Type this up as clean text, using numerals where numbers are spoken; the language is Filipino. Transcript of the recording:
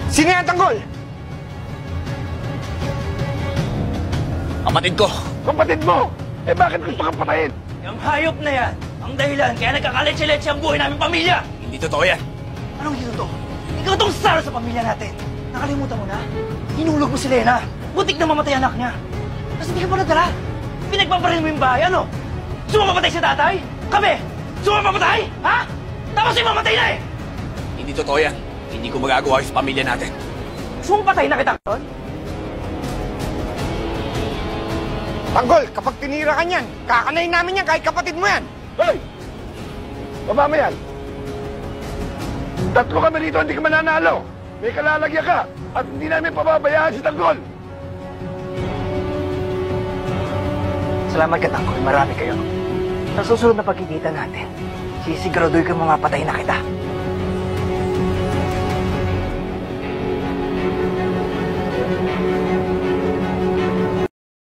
Sino yan, Tanggol? Kapatid ko. Kapatid mo! Eh bakit gusto kang patayin? Yung hayop na yan, ang dahilan kaya nagkakalit-silit ang buhay naming pamilya! Hindi totoo yan. Anong hindi totoo? Ikaw tong star sa pamilya natin. Nakalimutan mo na? Hinulog mo si Lena. Butik na mamatay anak niya. Tapos hindi ka pa nadala. Pinagpaparin mo yung bahay, ano? Sumapapatay si tatay? Kami? Sumapapatay? Ha? Tapos yung mamatay na eh! Hindi totoo yan. Hindi ko magagawa sa pamilya natin. Sumapatay na kita ron? Tanggol, kapag tinira ka niyan, kakanayin namin yan kahit kapatid mo yan. Hoy! Baba mo yan! Tatlo kami rito, hindi ka mananalo. May kalalagyan ka at hindi namin pababayaan si Tanggol. Salamat ka, Tanggol. Marami kayo. Sa susunod na pagkikita natin, sisiguraduhin ko mamapatay na kita.